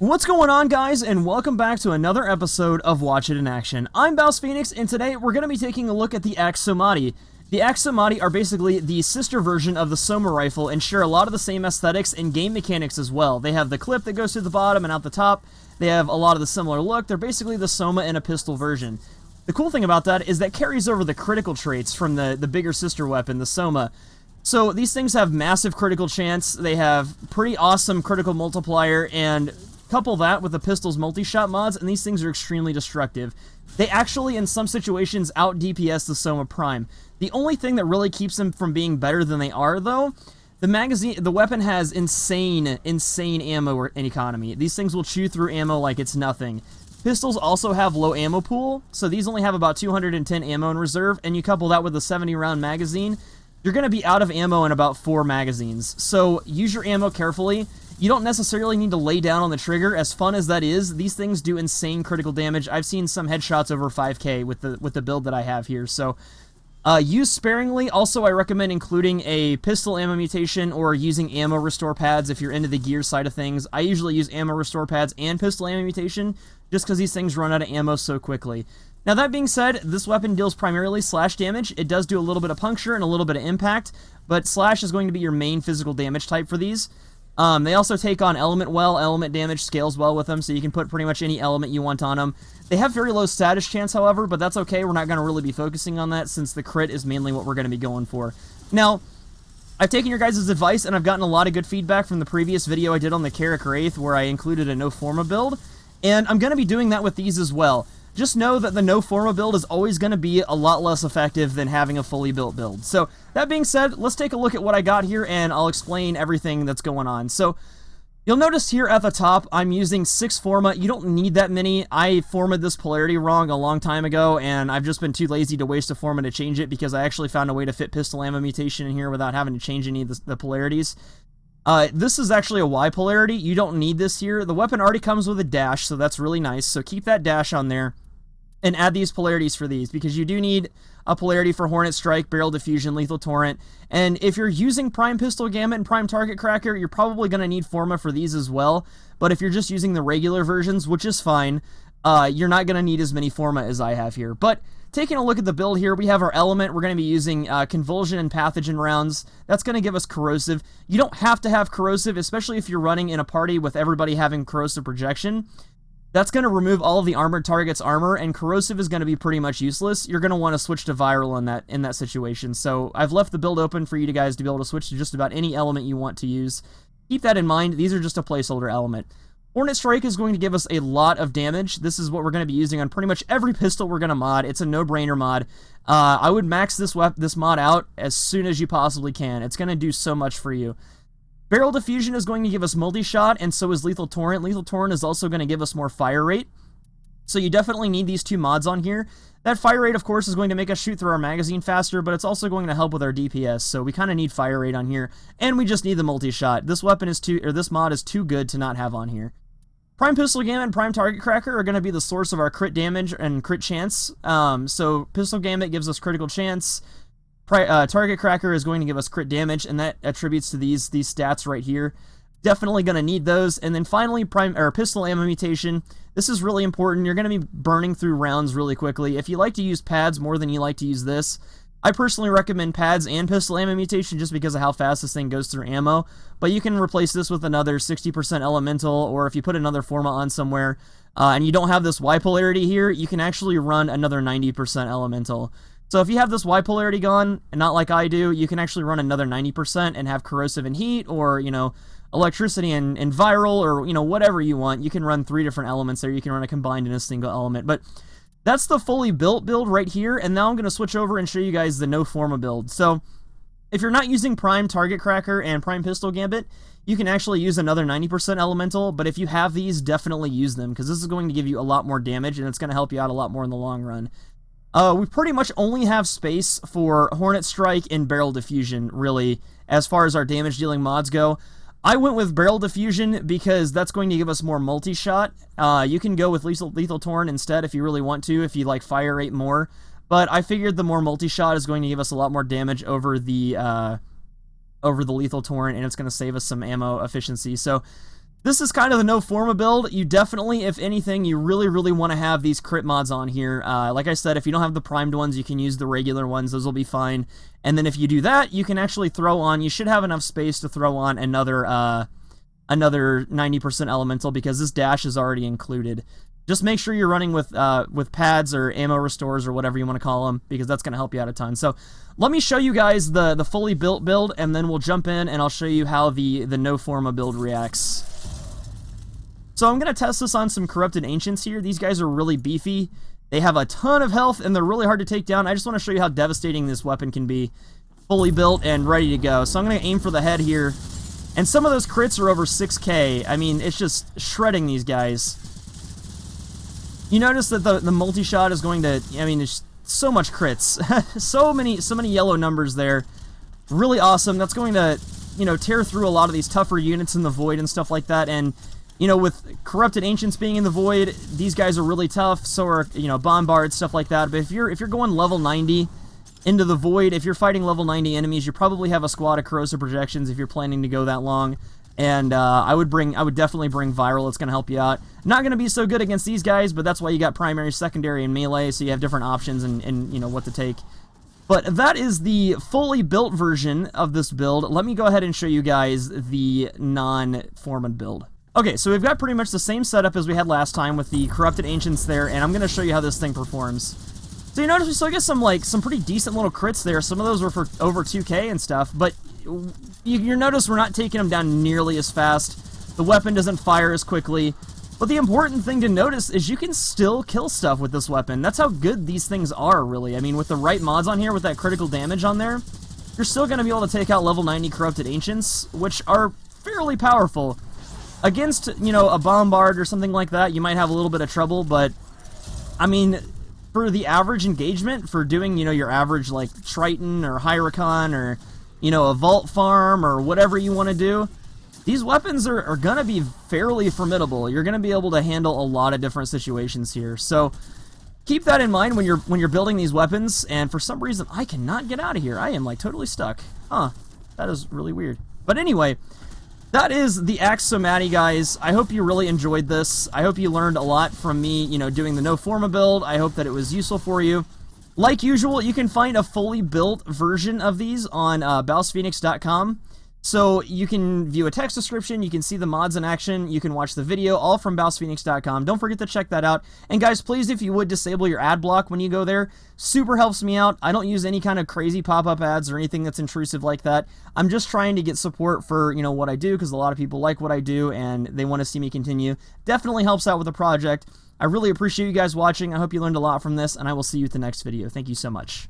What's going on, guys, and welcome back to another episode of Watch It in Action. I'm BouseFeenux, and today we're going to be taking a look at the AkSomati. The AkSomati are basically the sister version of the Soma rifle and share a lot of the same aesthetics and game mechanics as well. They have the clip that goes through the bottom and out the top. They have a lot of the similar look. They're basically the Soma in a pistol version. The cool thing about that is that carries over the critical traits from the bigger sister weapon, the Soma. So these things have massive critical chance. They have pretty awesome critical multiplier, and couple that with the pistol's multi-shot mods, and these things are extremely destructive. They actually, in some situations, out DPS the Soma Prime. The only thing that really keeps them from being better than they are, though, the weapon has insane ammo and economy. These things will chew through ammo like it's nothing. Pistols also have low ammo pool, so these only have about 210 ammo in reserve, and you couple that with a 70-round magazine, you're going to be out of ammo in about 4 magazines. So use your ammo carefully. You don't necessarily need to lay down on the trigger. As fun as that is, these things do insane critical damage. I've seen some headshots over 5k with the build that I have here. So use sparingly. Also, I recommend including a pistol ammo mutation or using ammo restore pads if you're into the gear side of things. I usually use ammo restore pads and pistol ammo mutation just because these things run out of ammo so quickly. Now, that being said, this weapon deals primarily slash damage. It does do a little bit of puncture and a little bit of impact, but slash is going to be your main physical damage type for these. They also take on element well. Element damage scales well with them, so you can put pretty much any element you want on them. They have very low status chance, however, but that's okay. We're not going to really be focusing on that since the crit is mainly what we're going to be going for. Now, I've taken your guys' advice, and I've gotten a lot of good feedback from the previous video I did on the Carrick Wraith, where I included a no Forma build, and I'm going to be doing that with these as well. Just know that the no Forma build is always going to be a lot less effective than having a fully built build. So, that being said, let's take a look at what I got here, and I'll explain everything that's going on. So, you'll notice here at the top, I'm using 6 Forma. You don't need that many. I formatted this polarity wrong a long time ago, and I've just been too lazy to waste a Forma to change it because I actually found a way to fit pistol ammo mutation in here without having to change any of the polarities. This is actually a Y polarity. You don't need this here. The weapon already comes with a dash, so that's really nice. So keep that dash on there and add these polarities for these, because you do need a polarity for Hornet Strike, Barrel Diffusion, Lethal Torrent, and if you're using Prime Pistol Gamut and Prime Target Cracker, you're probably going to need Forma for these as well, but if you're just using the regular versions, which is fine, you're not going to need as many Forma as I have here. But taking a look at the build here, we have our element. We're going to be using Convulsion and Pathogen rounds. That's going to give us Corrosive. You don't have to have Corrosive, especially if you're running in a party with everybody having Corrosive Projection. That's going to remove all of the armored target's armor, and Corrosive is going to be pretty much useless. You're going to want to switch to Viral in that situation. So I've left the build open for you guys to be able to switch to just about any element you want to use. Keep that in mind. These are just a placeholder element. Hornet Strike is going to give us a lot of damage. This is what we're going to be using on pretty much every pistol we're going to mod. It's a no-brainer mod. I would max this mod out as soon as you possibly can. It's going to do so much for you. Barrel Diffusion is going to give us multi-shot, and so is Lethal Torrent. Lethal Torrent is also going to give us more fire rate. So you definitely need these two mods on here. That fire rate, of course, is going to make us shoot through our magazine faster, but it's also going to help with our DPS, so we kind of need fire rate on here. And we just need the multi-shot. This mod is too good to not have on here. Prime Pistol Gamut and Prime Target Cracker are going to be the source of our crit damage and crit chance. So Pistol Gamut gives us critical chance. Target Cracker is going to give us crit damage, and that attributes to these stats right here. Definitely going to need those. And then finally, Pistol Ammo Mutation. This is really important. You're going to be burning through rounds really quickly. If you like to use pads more than you like to use this, I personally recommend pads and Pistol Ammo Mutation just because of how fast this thing goes through ammo. But you can replace this with another 60% Elemental, or if you put another Forma on somewhere, and you don't have this Y polarity here, you can actually run another 90% Elemental. So if you have this Y polarity gone, and not like I do, you can actually run another 90% and have Corrosive and Heat, or, Electricity and Viral, or, whatever you want. You can run 3 different elements there. You can run a combined in a single element. But that's the fully built build right here, and now I'm going to switch over and show you guys the no Forma build. So if you're not using Prime Target Cracker and Prime Pistol Gambit, you can actually use another 90% Elemental, but if you have these, definitely use them, because this is going to give you a lot more damage, and it's going to help you out a lot more in the long run. We pretty much only have space for Hornet Strike and Barrel Diffusion, really, as far as our damage-dealing mods go. I went with Barrel Diffusion because that's going to give us more multi-shot. You can go with Lethal Torrent instead if you really want to, if you like fire rate more. But I figured the more multi-shot is going to give us a lot more damage over the Lethal Torrent, and it's going to save us some ammo efficiency. So This is kind of the no Forma build. You definitely, if anything, you really want to have these crit mods on here. Like I said, if you don't have the primed ones, you can use the regular ones. Those will be fine. And then if you do that, you can actually throw on, you should have enough space to throw on another 90% elemental, because this dash is already included. Just make sure you're running with pads or ammo restores or whatever you want to call them, because that's going to help you out a ton. So let me show you guys the fully built build, and then we'll jump in and I'll show you how the no Forma build reacts. So I'm going to test this on some Corrupted Ancients here. These guys are really beefy. They have a ton of health, and they're really hard to take down. I just want to show you how devastating this weapon can be. Fully built and ready to go. So I'm going to aim for the head here. And some of those crits are over 6k. I mean, it's just shredding these guys. You notice that the multi-shot is going to, I mean, there's so much crits. so many yellow numbers there. Really awesome. That's going to, you know, tear through a lot of these tougher units in the Void and stuff like that. And you know, with Corrupted Ancients being in the Void, these guys are really tough. So are, you know, Bombards, stuff like that. But if you're going level 90 into the Void, if you're fighting level 90 enemies, you probably have a squad of Corrosive Projections if you're planning to go that long. And I would definitely bring Viral. It's going to help you out. Not going to be so good against these guys, but that's why you got primary, secondary, and melee, so you have different options and you know what to take. But that is the fully built version of this build. Let me go ahead and show you guys the non-Forma build. Okay, so we've got pretty much the same setup as we had last time with the Corrupted Ancients there, and I'm going to show you how this thing performs. So you notice we still get some pretty decent little crits there. Some of those were for over 2k and stuff, but you notice we're not taking them down nearly as fast. The weapon doesn't fire as quickly. But the important thing to notice is you can still kill stuff with this weapon. That's how good these things are, really. I mean, with the right mods on here, with that critical damage on there, you're still going to be able to take out level 90 Corrupted Ancients, which are fairly powerful. Against, you know, a Bombard or something like that, you might have a little bit of trouble, but, I mean, for the average engagement, for doing, you know, your average, like, Triton or Hyricon or, you know, a Vault Farm or whatever you want to do, these weapons are going to be fairly formidable. You're going to be able to handle a lot of different situations here. So, keep that in mind when you're building these weapons, and for some reason, I cannot get out of here. I am, like, totally stuck. Huh. That is really weird. But anyway, that is the AkSomati, guys. I hope you really enjoyed this. I hope you learned a lot from me, you know, doing the no Forma build. I hope that it was useful for you. Like usual, you can find a fully built version of these on BouseFeenux.com. So you can view a text description, you can see the mods in action, you can watch the video, all from BouseFeenux.com. Don't forget to check that out. And guys, please, if you would, disable your ad block when you go there. Super helps me out. I don't use any kind of crazy pop-up ads or anything that's intrusive like that. I'm just trying to get support for, you know, what I do, because a lot of people like what I do and they want to see me continue. Definitely helps out with the project. I really appreciate you guys watching. I hope you learned a lot from this, and I will see you at the next video. Thank you so much.